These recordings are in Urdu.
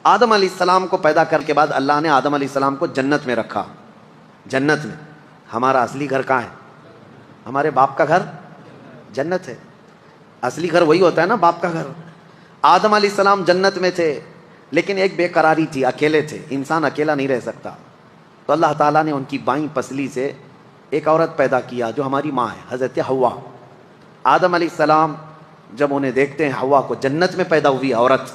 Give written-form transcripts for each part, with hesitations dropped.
آدم علیہ السلام کو پیدا کرنے کے بعد اللہ نے آدم علیہ السلام کو جنت میں رکھا. جنت میں. ہمارا اصلی گھر کہاں ہے؟ ہمارے باپ کا گھر جنت ہے. اصلی گھر وہی ہوتا ہے نا، باپ کا گھر. آدم علیہ السلام جنت میں تھے، لیکن ایک بے قراری تھی، اکیلے تھے. انسان اکیلا نہیں رہ سکتا، تو اللہ تعالیٰ نے ان کی بائیں پسلی سے ایک عورت پیدا کیا جو ہماری ماں ہے، حضرت حوا. آدم علیہ السلام جب انہیں دیکھتے ہیں حوا کو، جنت میں پیدا ہوئی عورت.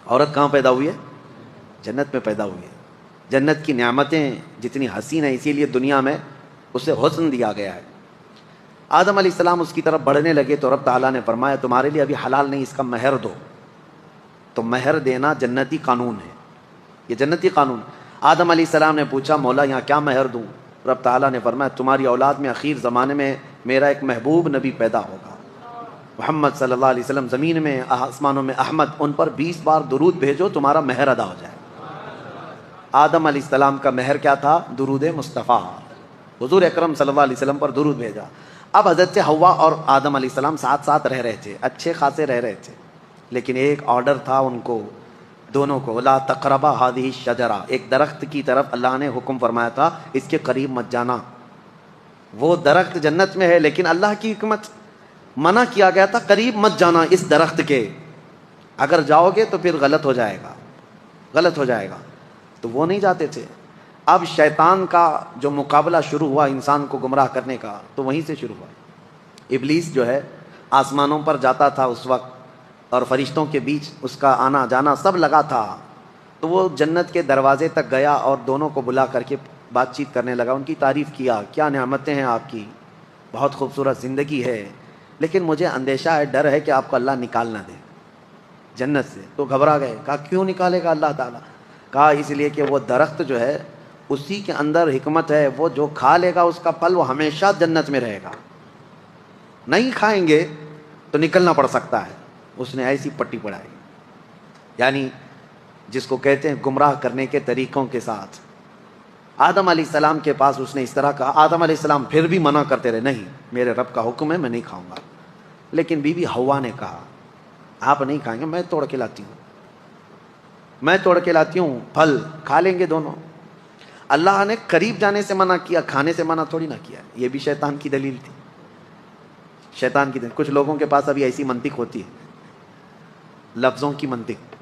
عورت کہاں پیدا ہوئی ہے؟ جنت میں پیدا ہوئی ہے. جنت کی نعمتیں جتنی حسین ہیں، اسی لیے دنیا میں اسے حسن دیا گیا ہے. آدم علیہ السلام اس کی طرف بڑھنے لگے تو رب تعالیٰ نے فرمایا تمہارے لیے ابھی حلال نہیں، اس کا مہر دو. تو مہر دینا جنتی قانون ہے، یہ جنتی قانون. آدم علیہ السلام نے پوچھا مولا یہاں کیا مہر دوں؟ رب تعالیٰ نے فرمایا تمہاری اولاد میں آخر زمانے میں میرا ایک محبوب نبی پیدا ہوگا، محمد صلی اللہ علیہ وسلم. زمین میں آسمانوں میں احمد، ان پر 20 بار درود بھیجو، تمہارا مہر ادا ہو جائے. آدم علیہ السلام کا مہر کیا تھا؟ درود مصطفیٰ. حضور اکرم صلی اللہ علیہ وسلم پر درود بھیجا. اب حضرت حوا اور آدم علیہ السلام ساتھ ساتھ رہ رہے تھے، اچھے خاصے رہ رہے تھے، لیکن ایک آرڈر تھا ان کو دونوں کو، لا تقربا هذه الشجرہ. ایک درخت کی طرف اللہ نے حکم فرمایا تھا اس کے قریب مت جانا. وہ درخت جنت میں ہے، لیکن اللہ کی حکمت منع کیا گیا تھا قریب مت جانا اس درخت کے. اگر جاؤ گے تو پھر غلط ہو جائے گا، غلط ہو جائے گا. تو وہ نہیں جاتے تھے. اب شیطان کا جو مقابلہ شروع ہوا انسان کو گمراہ کرنے کا، تو وہیں سے شروع ہوا. ابلیس جو ہے آسمانوں پر جاتا تھا اس وقت، اور فرشتوں کے بیچ اس کا آنا جانا سب لگا تھا. تو وہ جنت کے دروازے تک گیا اور دونوں کو بلا کر کے بات چیت کرنے لگا. ان کی تعریف کیا، کیا نعمتیں ہیں آپ کی، بہت خوبصورت زندگی ہے، لیکن مجھے اندیشہ ہے، ڈر ہے کہ آپ کو اللہ نکال نہ دے جنت سے. تو گھبرا گئے. کہا کیوں نکالے گا اللہ تعالیٰ؟ کہا اس لیے کہ وہ درخت جو ہے اسی کے اندر حکمت ہے، وہ جو کھا لے گا اس کا پھل وہ ہمیشہ جنت میں رہے گا. نہیں کھائیں گے تو نکلنا پڑ سکتا ہے. اس نے ایسی پٹی پڑھائی، یعنی جس کو کہتے ہیں گمراہ کرنے کے طریقوں کے ساتھ. آدم علیہ السلام کے پاس اس نے اس طرح کہا. آدم علیہ السلام پھر بھی منع کرتے رہے، نہیں میرے رب کا حکم ہے میں نہیں کھاؤں گا. لیکن بی بی حوا نے کہا آپ نہیں کھائیں گے، میں توڑ کے لاتی ہوں، میں توڑ کے لاتی ہوں، پھل کھا لیں گے دونوں. اللہ نے قریب جانے سے منع کیا، کھانے سے منع تھوڑی نہ کیا. یہ بھی شیطان کی دلیل تھی، شیطان کی دلیل. کچھ لوگوں کے پاس ابھی ایسی منطق ہوتی ہے، لفظوں کی منطق.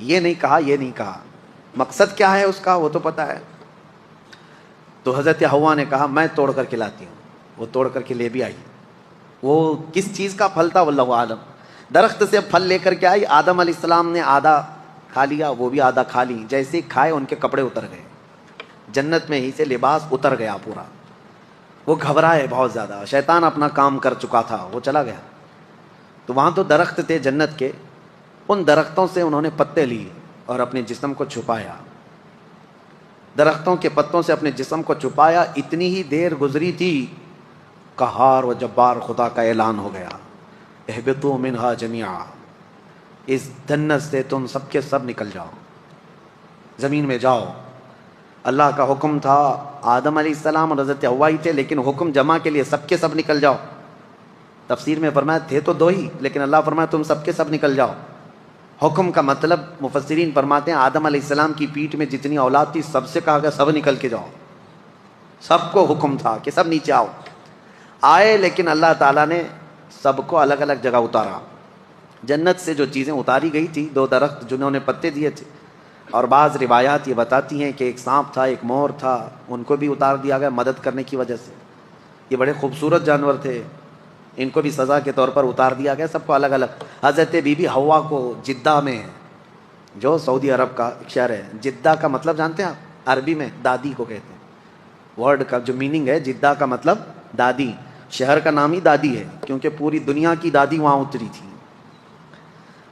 یہ نہیں کہا، یہ نہیں کہا، مقصد کیا ہے اس کا وہ تو پتہ ہے. تو حضرت حوا نے کہا میں توڑ کر کے لاتی ہوں. وہ توڑ کر کے لے بھی آئی. وہ کس چیز کا پھل تھا واللہ عالم. درخت سے پھل لے کر کے آئی. آدم علیہ السلام نے آدھا کھا لیا، وہ بھی آدھا کھا لی. جیسے کھائے ان کے کپڑے اتر گئے، جنت میں ہی سے لباس اتر گیا پورا. وہ گھبرائے بہت زیادہ. شیطان اپنا کام کر چکا تھا، وہ چلا گیا. تو وہاں تو درخت تھے جنت کے، ان درختوں سے انہوں نے پتے لیے اور اپنے جسم کو چھپایا. درختوں کے پتوں سے اپنے جسم کو چھپایا. اتنی ہی دیر گزری تھی، قہار و جبار خدا کا اعلان ہو گیا، اہبطوا منہا جمیعا، اس جنت سے تم سب کے سب نکل جاؤ، زمین میں جاؤ. اللہ کا حکم تھا. آدم علیہ السلام اور حضرت حوا ہی تھے، لیکن حکم جمع کے لیے سب کے سب نکل جاؤ. تفسیر میں فرمایا تھے تو دو ہی، لیکن اللہ فرمایا تم سب کے سب نکل جاؤ. حکم کا مطلب مفسرین فرماتے ہیں آدم علیہ السلام کی پیٹھ میں جتنی اولاد تھی سب سے کہا گیا سب نکل کے جاؤ. سب کو حکم تھا کہ سب نیچے آؤ. آئے، لیکن اللہ تعالیٰ نے سب کو الگ الگ جگہ اتارا. جنت سے جو چیزیں اتاری گئی تھی، دو درخت جنہوں نے پتے دیے تھے، اور بعض روایات یہ بتاتی ہیں کہ ایک سانپ تھا، ایک مور تھا، ان کو بھی اتار دیا گیا مدد کرنے کی وجہ سے. یہ بڑے خوبصورت جانور تھے، ان کو بھی سزا کے طور پر اتار دیا گیا، سب کو الگ الگ. حضرت بی بی حوا کو جدہ میں، جو سعودی عرب کا ایک شہر ہے، جدہ کا مطلب جانتے ہیں آپ؟ عربی میں دادی کو کہتے ہیں. ورڈ کا جو میننگ ہے جدہ کا مطلب دادی. شہر کا نام ہی دادی ہے کیونکہ پوری دنیا کی دادی وہاں اتری تھی.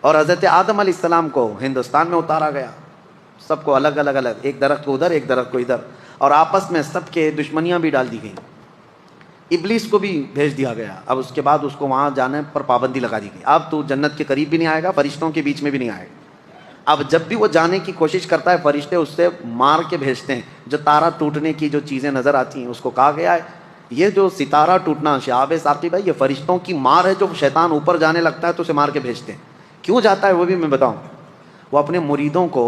اور حضرت آدم علیہ السلام کو ہندوستان میں اتارا گیا. سب کو الگ الگ الگ، ایک درخت کو ادھر ایک درخت کو ادھر، اور آپس میں سب کے دشمنیاں بھی ڈال دی گئیں. ابلیس کو بھی بھیج دیا گیا. اب اس کے بعد اس کو وہاں جانے پر پابندی لگا دی گئی. اب تو جنت کے قریب بھی نہیں آئے گا، فرشتوں کے بیچ میں بھی نہیں آئے گا. اب جب بھی وہ جانے کی کوشش کرتا ہے فرشتے اس سے مار کے بھیجتے ہیں. جو تارا ٹوٹنے کی جو چیزیں نظر آتی ہیں، اس کو کہا گیا ہے یہ جو ستارہ ٹوٹنا شہاب ثاقب ہے، یہ فرشتوں کی مار ہے. جو شیطان اوپر جانے لگتا ہے تو اسے مار کے بھیجتے ہیں. کیوں جاتا ہے وہ بھی میں بتاؤں. وہ اپنے مریدوں کو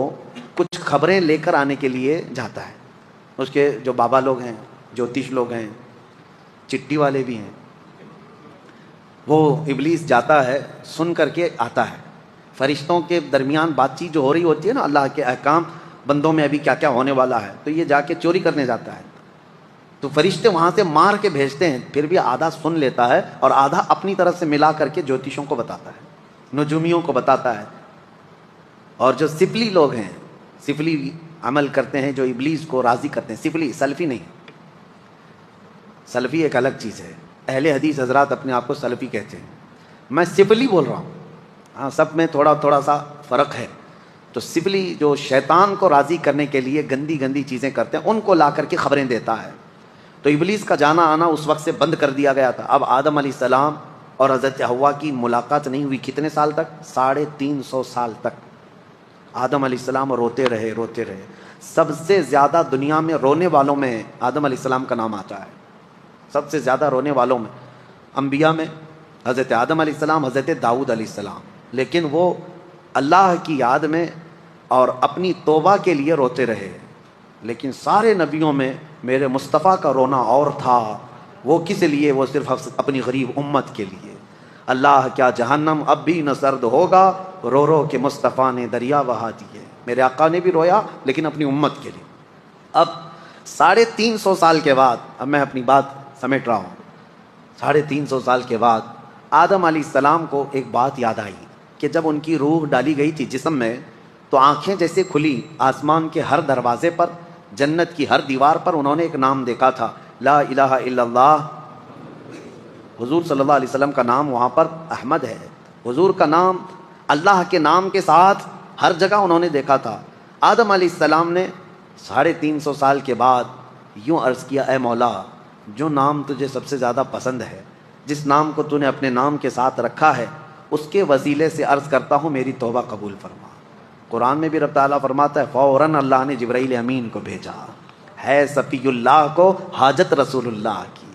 کچھ خبریں لے کر آنے کے لیے جاتا ہے. اس کے جو بابا لوگ ہیں، جوتش لوگ ہیں، چٹی والے بھی ہیں، وہ ابلیس جاتا ہے، سن کر کے آتا ہے. فرشتوں کے درمیان بات چیت جو ہو رہی ہوتی ہے نا، اللہ کے احکام بندوں میں ابھی کیا کیا ہونے والا ہے، تو یہ جا کے چوری کرنے جاتا ہے. تو فرشتے وہاں سے مار کے بھیجتے ہیں، پھر بھی آدھا سن لیتا ہے اور آدھا اپنی طرف سے ملا کر کے جوتشوں کو بتاتا ہے، نجومیوں کو بتاتا ہے. اور جو سفلی لوگ ہیں، سفلی عمل کرتے ہیں، جو ابلیس کو راضی کرتے ہیں، سفلی، سلفی نہیں. سلفی ایک الگ چیز ہے. اہل حدیث حضرات اپنے آپ کو سلفی کہتے ہیں، میں سفلی بول رہا ہوں. ہاں، سب میں تھوڑا تھوڑا سا فرق ہے. تو سفلی جو شیطان کو راضی کرنے کے لیے گندی گندی چیزیں کرتے ہیں، ان کو لا کر کے خبریں دیتا ہے. تو ابلیس کا جانا آنا اس وقت سے بند کر دیا گیا تھا. اب آدم علیہ السلام اور حضرت حوا کی ملاقات نہیں ہوئی. کتنے سال تک؟ 350 سال تک. آدم علیہ السلام روتے رہے روتے رہے. سب سے زیادہ دنیا میں رونے والوں میں آدم علیہ السلام کا نام آتا ہے. سب سے زیادہ رونے والوں میں انبیاء میں حضرت آدم علیہ السلام، حضرت داؤد علیہ السلام. لیکن وہ اللہ کی یاد میں اور اپنی توبہ کے لیے روتے رہے. لیکن سارے نبیوں میں میرے مصطفیٰ کا رونا اور تھا. وہ کس لیے؟ وہ صرف اپنی غریب امت کے لیے. اللہ کیا جہنم اب بھی نہ سرد ہوگا، رو رو کے مصطفیٰ نے دریا بہا دیے. میرے آقا نے بھی رویا لیکن اپنی امت کے لیے. اب 350 سال کے بعد، اب میں اپنی بات سمیٹ رہا ہوں، 350 سال کے بعد آدم علیہ السلام کو ایک بات یاد آئی کہ جب ان کی روح ڈالی گئی تھی جسم میں، تو آنکھیں جیسے کھلی، آسمان کے ہر دروازے پر، جنت کی ہر دیوار پر انہوں نے ایک نام دیکھا تھا، لا الہ الا اللہ. حضور صلی اللہ علیہ وسلم کا نام وہاں پر احمد ہے. حضور کا نام اللہ کے نام کے ساتھ ہر جگہ انہوں نے دیکھا تھا. آدم علیہ السلام نے 350 سال کے بعد یوں عرض کیا، اے مولا، جو نام تجھے سب سے زیادہ پسند ہے، جس نام کو تو نے اپنے نام کے ساتھ رکھا ہے، اس کے وسیلے سے عرض کرتا ہوں میری توبہ قبول فرما. قرآن میں بھی رب تعالیٰ فرماتا ہے، فوراً اللہ نے جبرائیل امین کو بھیجا، ہے صفی اللہ کو حاجت رسول اللہ کی.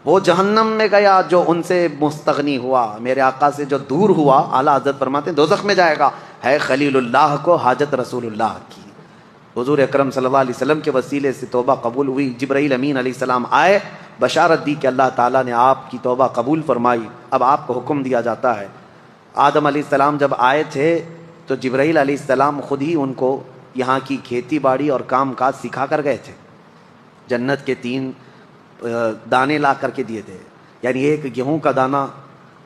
وہ جہنم میں گیا جو ان سے مستغنی ہوا، میرے آقا سے جو دور ہوا، اعلیٰ حضرت فرماتے ہیں دوزخ میں جائے گا. ہے خلیل اللہ کو حاجت رسول اللہ کی. حضور اکرم صلی اللہ علیہ وسلم کے وسیلے سے توبہ قبول ہوئی. جبرائیل امین علیہ السلام آئے، بشارت دی کہ اللہ تعالیٰ نے آپ کی توبہ قبول فرمائی. اب آپ کو حکم دیا جاتا ہے. آدم علیہ السلام جب آئے تھے تو جبرائیل علیہ السلام خود ہی ان کو یہاں کی کھیتی باڑی اور کام کاج سکھا کر گئے تھے. جنت کے 3 دانے لا کر کے دیے تھے، یعنی ایک گیہوں کا دانہ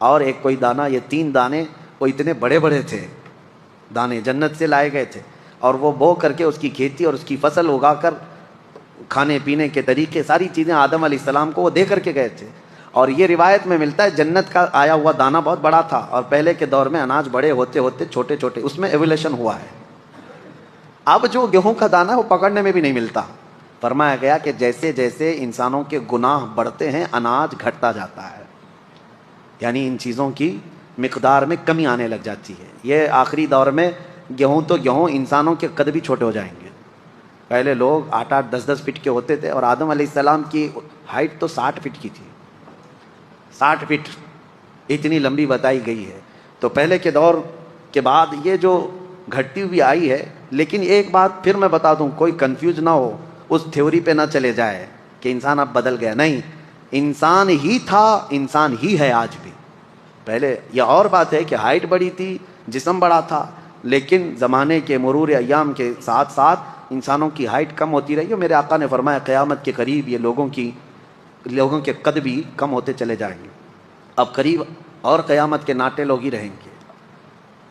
اور ایک کوئی دانہ، یہ 3 دانے وہ اتنے بڑے بڑے تھے، دانے جنت سے لائے گئے تھے. اور وہ بو کر کے اس کی کھیتی اور اس کی فصل اگا کر کھانے پینے کے طریقے، ساری چیزیں آدم علیہ السلام کو وہ دے کر کے گئے تھے. اور یہ روایت میں ملتا ہے جنت کا آیا ہوا دانہ بہت بڑا تھا، اور پہلے کے دور میں اناج بڑے ہوتے ہوتے چھوٹے چھوٹے، اس میں ایولیوشن ہوا ہے. اب جو گیہوں کا دانہ وہ پکڑنے میں بھی نہیں ملتا. فرمایا گیا کہ جیسے جیسے انسانوں کے گناہ بڑھتے ہیں اناج گھٹتا جاتا ہے، یعنی ان چیزوں کی مقدار میں کمی آنے لگ جاتی ہے. یہ آخری دور میں گیہوں تو گیہوں، انسانوں کے قد بھی چھوٹے ہو جائیں گے. پہلے لوگ 8-8 10-10 فٹ کے ہوتے تھے، اور آدم علیہ السلام کی ہائٹ تو 60 فٹ کی تھی. 60 فٹ اتنی لمبی بتائی گئی ہے. تو پہلے کے دور کے بعد یہ جو گھٹتی ہوئی آئی ہے. لیکن ایک بات پھر میں بتا دوں، کوئی کنفیوز نہ ہو، اس تھیوری پہ نہ چلے جائے کہ انسان اب بدل گیا. نہیں، انسان ہی تھا، انسان ہی ہے آج بھی. پہلے یہ اور بات ہے کہ ہائٹ بڑی تھی، جسم بڑا تھا، لیکن زمانے کے مرور ایام کے ساتھ ساتھ انسانوں کی ہائٹ کم ہوتی رہی. اور میرے آقا نے فرمایا قیامت کے قریب یہ لوگوں کے قد بھی کم ہوتے چلے جائیں گے. اب قریب اور قیامت کے ناٹے لوگ ہی رہیں گے.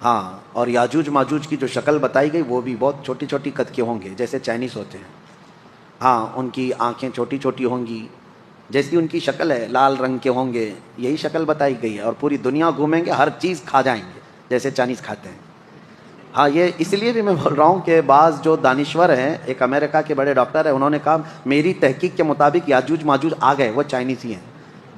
ہاں، اور یاجوج ماجوج کی جو شکل بتائی گئی وہ بھی بہت چھوٹی چھوٹی قد کے ہوں گے، جیسے چائنیز ہوتے ہیں. ہاں، ان کی آنکھیں چھوٹی چھوٹی ہوں گی، جیسی ان کی شکل ہے، لال رنگ کے ہوں گے، یہی شکل بتائی گئی ہے. اور پوری دنیا گھومیں گے، ہر چیز کھا جائیں گے جیسے چائنیز کھاتے ہیں. ہاں، یہ اس لیے بھی میں بول رہا ہوں کہ بعض جو دانشور ہیں، ایک امریکہ کے بڑے ڈاکٹر ہیں، انہوں نے کہا میری تحقیق کے مطابق یاجوج ماجوج آ گئے، وہ چائنیز ہی ہیں.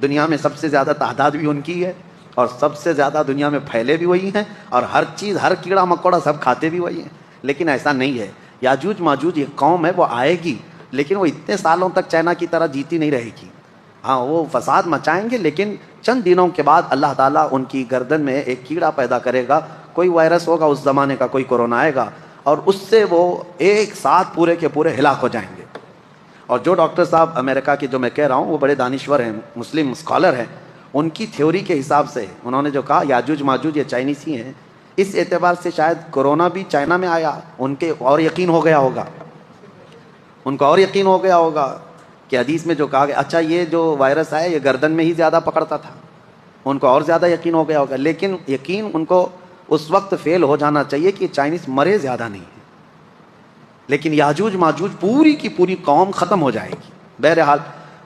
دنیا میں سب سے زیادہ تعداد بھی ان کی ہے، اور سب سے زیادہ دنیا میں پھیلے بھی وہی ہیں، اور ہر چیز، ہر کیڑا مکوڑا سب کھاتے بھی وہی ہیں. لیکن ایسا نہیں ہے. یاجوج ماجوج ایک قوم ہے، وہ آئے گی، لیکن وہ اتنے سالوں تک چائنا کی طرح جیتی نہیں رہے گی. ہاں، وہ فساد مچائیں گے، لیکن چند دنوں کے بعد اللہ تعالیٰ ان کی گردن میں ایک کیڑا پیدا کرے گا، کوئی وائرس ہوگا اس زمانے کا، کوئی کورونا آئے گا اور اس سے وہ ایک ساتھ پورے کے پورے ہلاک ہو جائیں گے۔ اور جو ڈاکٹر صاحب امریکہ کے جو میں کہہ رہا ہوں وہ بڑے دانشور ہیں، مسلم اسکالر ہیں، ان کی تھیوری کے حساب سے انہوں نے جو کہا یاجوج ماجوج یہ چائنیز ہی ہیں، اس اعتبار سے شاید کورونا بھی چائنا میں آیا، ان کے اور یقین ہو گیا ہوگا، ان کو اور یقین ہو گیا ہوگا کہ حدیث میں جو کہا گیا اچھا یہ جو وائرس آیا یہ گردن میں ہی زیادہ پکڑتا تھا، ان کو اور زیادہ یقین ہو گیا ہوگا۔ لیکن یقین ان کو اس وقت فیل ہو جانا چاہیے کہ چائنیز مرے زیادہ نہیں ہے، لیکن یاجوج ماجوج پوری کی پوری قوم ختم ہو جائے گی۔ بہرحال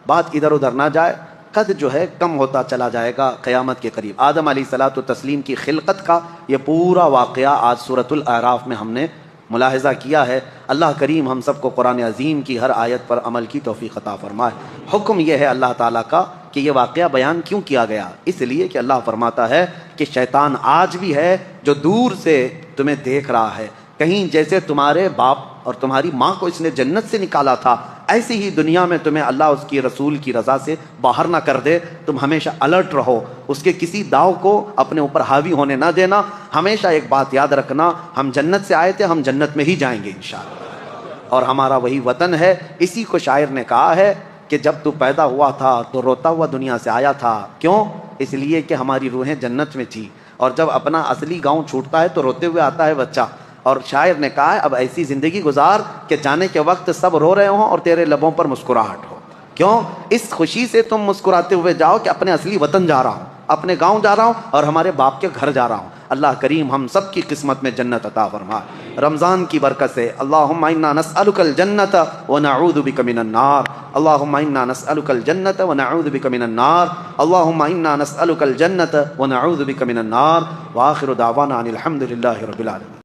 بات ادھر ادھر نہ جائے، قد جو ہے کم ہوتا چلا جائے گا قیامت کے قریب۔ آدم علیہ الصلوۃ والتسلیم کی خلقت کا یہ پورا واقعہ آج سورۃ الاعراف میں ہم نے ملاحظہ کیا ہے۔ اللہ کریم ہم سب کو قرآن عظیم کی ہر آیت پر عمل کی توفیق عطا فرمائے۔ حکم یہ ہے اللہ تعالیٰ کا کہ یہ واقعہ بیان کیوں کیا گیا؟ اس لیے کہ اللہ فرماتا ہے کہ شیطان آج بھی ہے جو دور سے تمہیں دیکھ رہا ہے، کہیں جیسے تمہارے باپ اور تمہاری ماں کو اس نے جنت سے نکالا تھا ایسے ہی دنیا میں تمہیں اللہ اس کی رسول کی رضا سے باہر نہ کر دے۔ تم ہمیشہ الرٹ رہو، اس کے کسی داؤ کو اپنے اوپر حاوی ہونے نہ دینا۔ ہمیشہ ایک بات یاد رکھنا، ہم جنت سے آئے تھے، ہم جنت میں ہی جائیں گے انشاءاللہ، اور ہمارا وہی وطن ہے۔ اسی کو شاعر نے کہا ہے کہ جب تو پیدا ہوا تھا تو روتا ہوا دنیا سے آیا تھا، کیوں؟ اس لیے کہ ہماری روحیں جنت میں تھی، اور جب اپنا اصلی گاؤں چھوٹتا ہے تو روتے ہوئے آتا ہے بچہ۔ اور شاعر نے کہا ہے اب ایسی زندگی گزار کہ جانے کے وقت سب رو رہے ہوں اور تیرے لبوں پر مسکراہٹ ہو، کیوں؟ اس خوشی سے تم مسکراتے ہوئے جاؤ کہ اپنے اصلی وطن جا رہا ہوں، اپنے گاؤں جا رہا ہوں اور ہمارے باپ کے گھر جا رہا ہوں۔ اللہ کریم ہم سب کی قسمت میں جنت عطا فرمائے۔ رمضان کی برکت سے اللہم انا نسألک الجنت ونعوذ بک من النار، اللہم انا نسألک الجنت ونعوذ بک من النار، اللہم انا نسألک الجنت ونعوذ بک من النار۔ وآخر دعوانا ان الحمد للہ رب العالمین۔